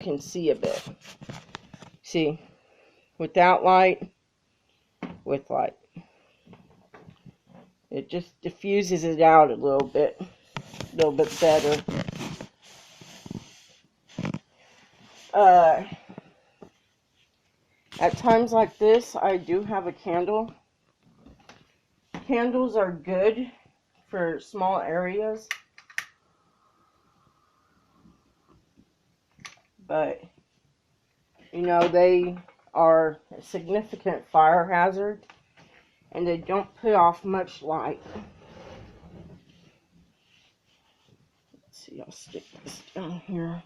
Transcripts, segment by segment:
can see a bit. See, without light, with light. It just diffuses it out a little bit better. At times like this, I do have a candle. Candles are good for small areas, but you know, they are a significant fire hazard and they don't put off much light. Let's see, I'll stick this down here.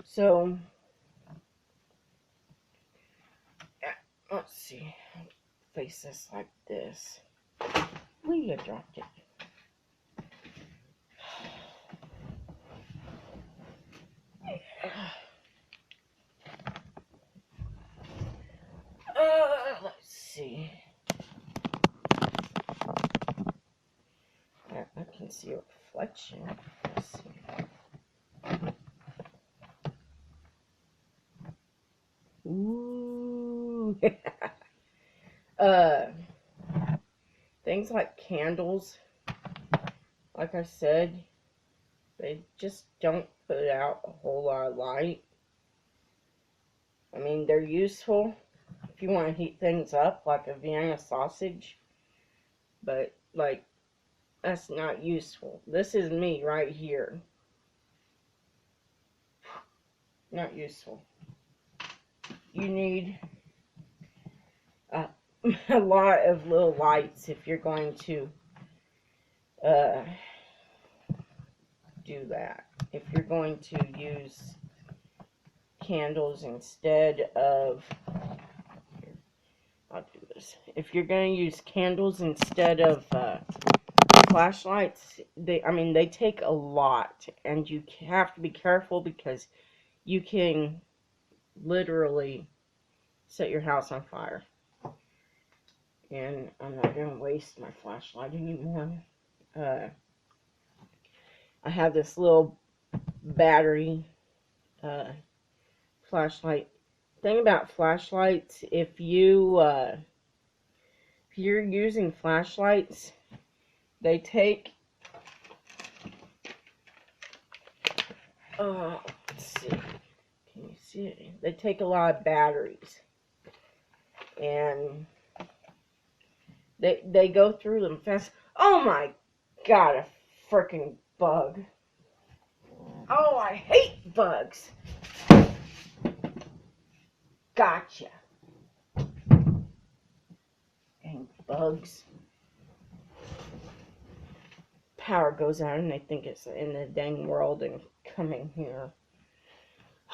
So, let's see, face this like this. We dropped it. Let's see. I can see a reflection. Let's see. Ooh. Things like candles, like I said, they just don't put out a whole lot of light. I mean, they're useful if you want to heat things up, like a Vienna sausage, but, like, that's not useful. This is me right here. Not useful. You need a lot of little lights if you're going to do that. If you're going to use candles instead of, I'll do this. If you're going to use candles instead of flashlights, they take a lot, and you have to be careful because you can literally set your house on fire. And I'm not going to waste my flashlight anymore. I have this little battery flashlight. Thing about flashlights, if you're using flashlights, they take let's see. Can you see it? They take a lot of batteries. And they go through them fast. Oh my god, a freaking bug. Oh, I hate bugs. Gotcha. Dang bugs. Power goes out and they think it's in the dang world and coming here.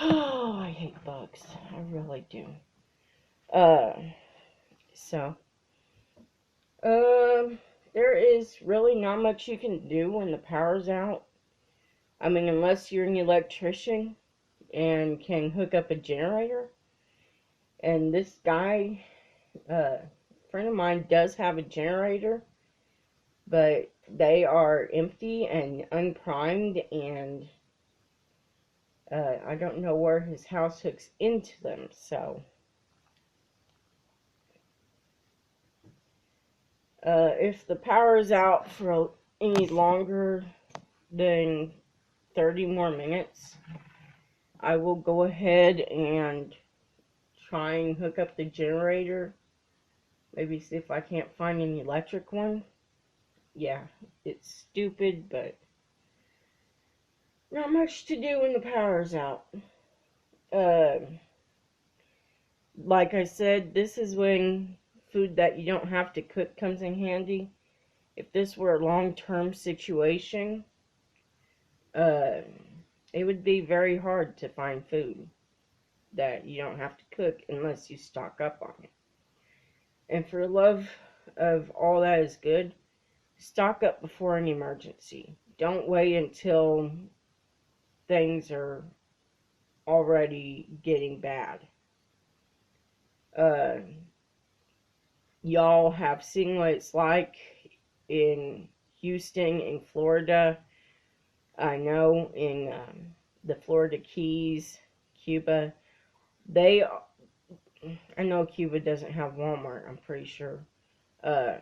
Oh, I hate bugs. I really do. There is really not much you can do when the power's out. I mean, unless you're an electrician and can hook up a generator. And this guy, friend of mine, does have a generator, but they are empty and unprimed, and I don't know where his house hooks into them, so if the power is out for any longer than 30 more minutes, I will go ahead and try and hook up the generator. Maybe see if I can't find an electric one. Yeah, it's stupid, but not much to do when the power's out. Like I said, this is when food that you don't have to cook comes in handy. If this were a long-term situation, it would be very hard to find food that you don't have to cook unless you stock up on it. And for the love of all that is good, stock up before an emergency. Don't wait until things are already getting bad. y'all have seen what it's like in Houston, in Florida. I know in the Florida Keys, Cuba. They, I know Cuba doesn't have Walmart, I'm pretty sure. Uh,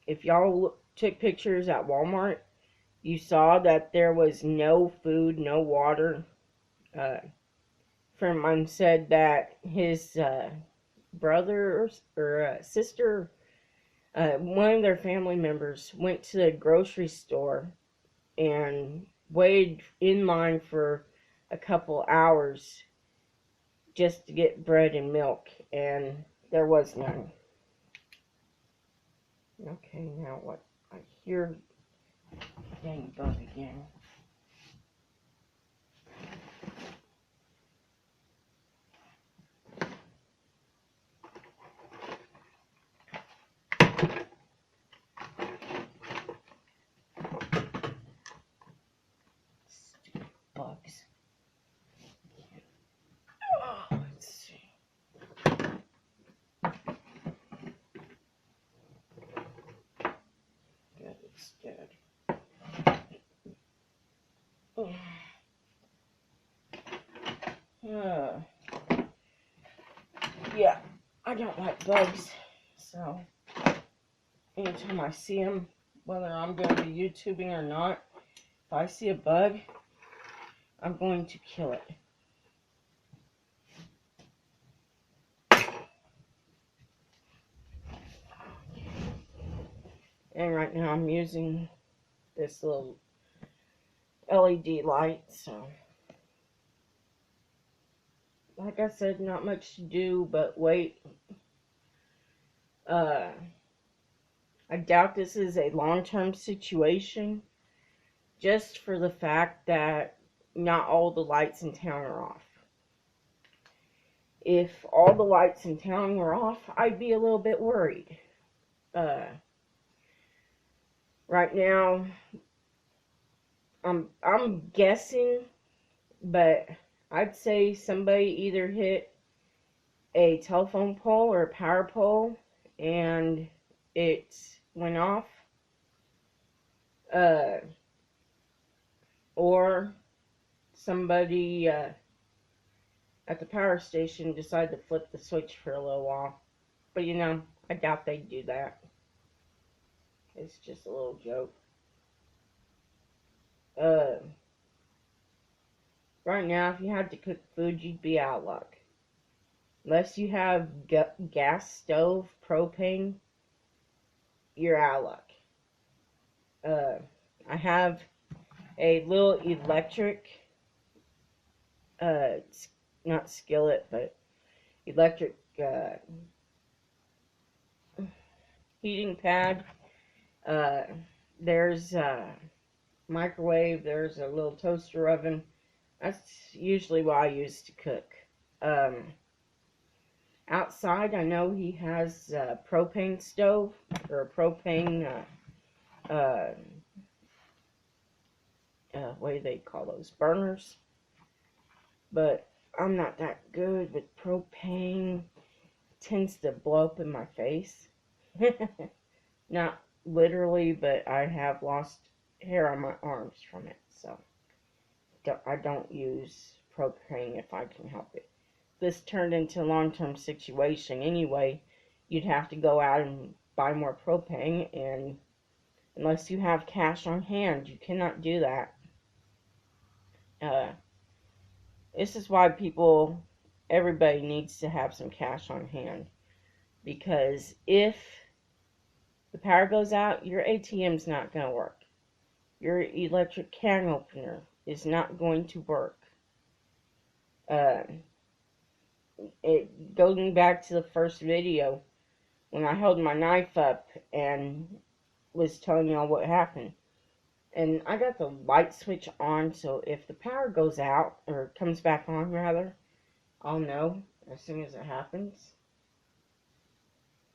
if y'all took pictures at Walmart, you saw that there was no food, no water. Friend of mine said that his brother or sister, one of their family members, went to the grocery store and waited in line for a couple hours just to get bread and milk, and there was none. Okay, now what? I hear dang bug again. Stupid bugs. Oh, let's see. Good, it's dead. Yeah, I don't like bugs, so anytime I see them, whether I'm going to be YouTubing or not, if I see a bug, I'm going to kill it. And right now I'm using this little LED light, so like I said, not much to do but wait. I doubt this is a long-term situation, just for the fact that not all the lights in town are off. If all the lights in town were off, I'd be a little bit worried. Right now, I'm guessing, but I'd say somebody either hit a telephone pole or a power pole and it went off, or somebody at the power station decided to flip the switch for a little while. But you know, I doubt they'd do that. It's just a little joke. Right now, if you had to cook food, you'd be out of luck. Unless you have gas stove, propane, you're out of luck. I have a little electric, not skillet, but electric heating pad. There's a microwave, there's a little toaster oven. That's usually what I use to cook. Outside, I know he has a propane stove, or a propane, what do they call those, burners? But I'm not that good with propane. It tends to blow up in my face. Not literally, but I have lost hair on my arms from it, so I don't use propane if I can help it. This turned into a long-term situation anyway. You'd have to go out and buy more propane, and unless you have cash on hand, you cannot do that. This is why everybody needs to have some cash on hand, because if the power goes out, your ATM's not going to work. Your electric can opener is not going to work. Going back to the first video, when I held my knife up and was telling y'all what happened. And I got the light switch on, so if the power goes out, or comes back on rather, I'll know as soon as it happens.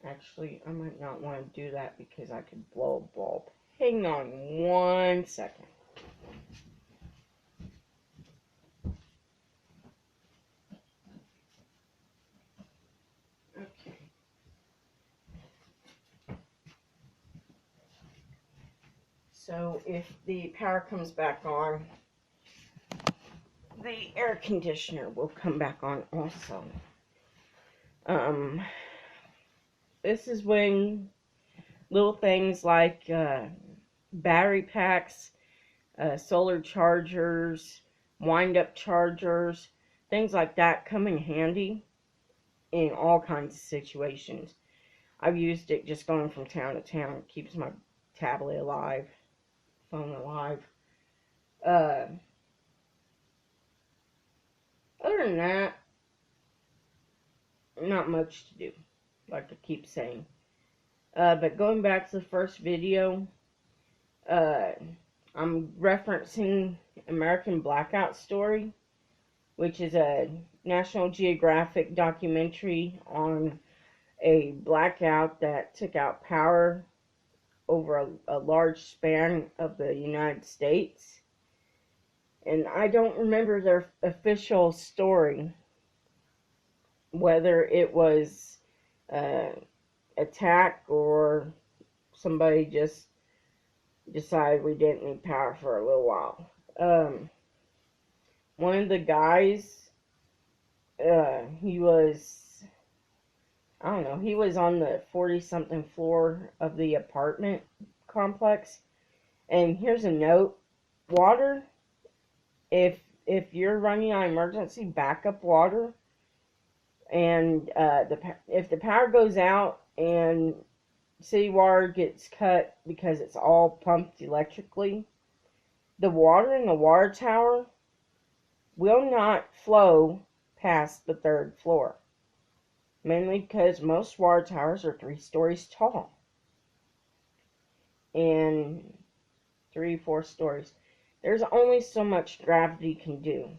Actually, I might not want to do that because I could blow a bulb. Hang on 1 second. Okay. So if the power comes back on, the air conditioner will come back on also. This is when little things like battery packs, solar chargers, wind-up chargers, things like that come in handy in all kinds of situations. I've used it just going from town to town. It keeps my tablet alive, phone alive. Other than that, not much to do, like I keep saying. But going back to the first video, I'm referencing American Blackout Story, which is a National Geographic documentary on a blackout that took out power over a large span of the United States. And I don't remember their official story, whether it was attack or somebody just decided we didn't need power for a little while. One of the guys, he was, I don't know, he was on the 40-something floor of the apartment complex. And here's a note: water, if you're running on emergency backup water, and if the power goes out and city water gets cut because it's all pumped electrically, the water in the water tower will not flow past the 3rd floor. Mainly because most water towers are 3 stories tall. And 3-4 stories. There's only so much gravity can do.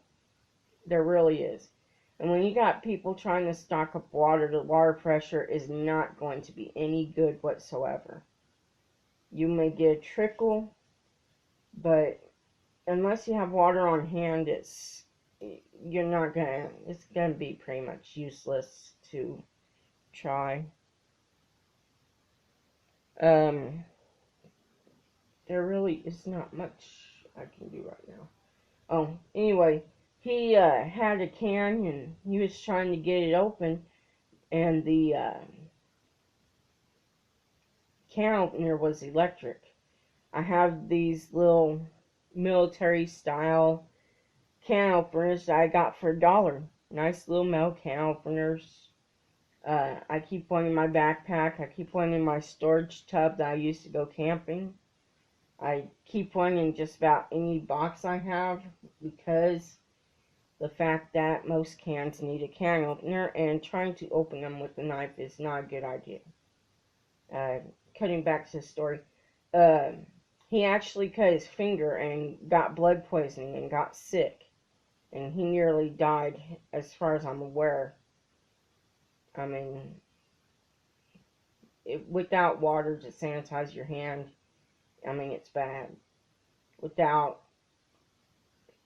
There really is. And when you got people trying to stock up water, the water pressure is not going to be any good whatsoever. You may get a trickle, but unless you have water on hand, it's gonna be pretty much useless to try. There really is not much I can do right now. Oh, anyway, he had a can and he was trying to get it open, and the can opener was electric. I have these little military style can openers that I got for $1. Nice little metal can openers. I keep one in my backpack. I keep one in my storage tub that I used to go camping. I keep one in just about any box I have, because the fact that most cans need a can opener, and trying to open them with a knife is not a good idea. Cutting back to the story, he actually cut his finger and got blood poisoning and got sick, and he nearly died, as far as I'm aware. I mean, without water to sanitize your hand, I mean, it's bad. Without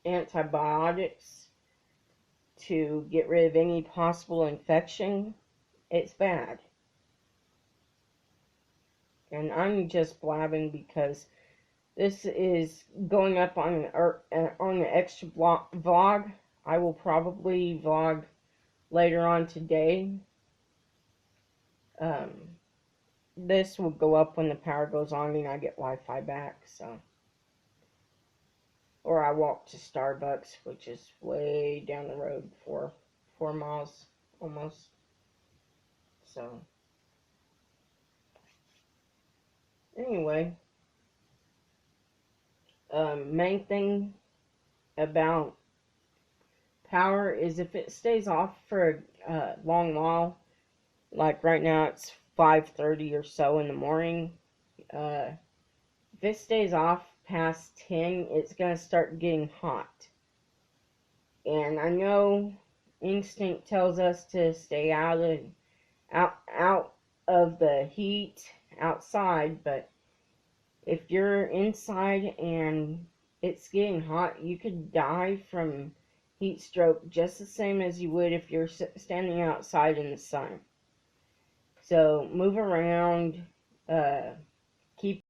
antibiotics to get rid of any possible infection, it's bad. And I'm just blabbing because this is going up on an extra vlog. I will probably vlog later on today. This will go up when the power goes on and I get Wi-Fi back, so. Or I walk to Starbucks, which is way down the road, 4 miles almost. So, anyway, main thing about power is if it stays off for a long while, like right now it's 5:30 or so in the morning. If it stays off past 10, it's going to start getting hot. And I know instinct tells us to stay out of the heat outside, but if you're inside and it's getting hot, you could die from heat stroke just the same as you would if you're standing outside in the sun. So move around, keep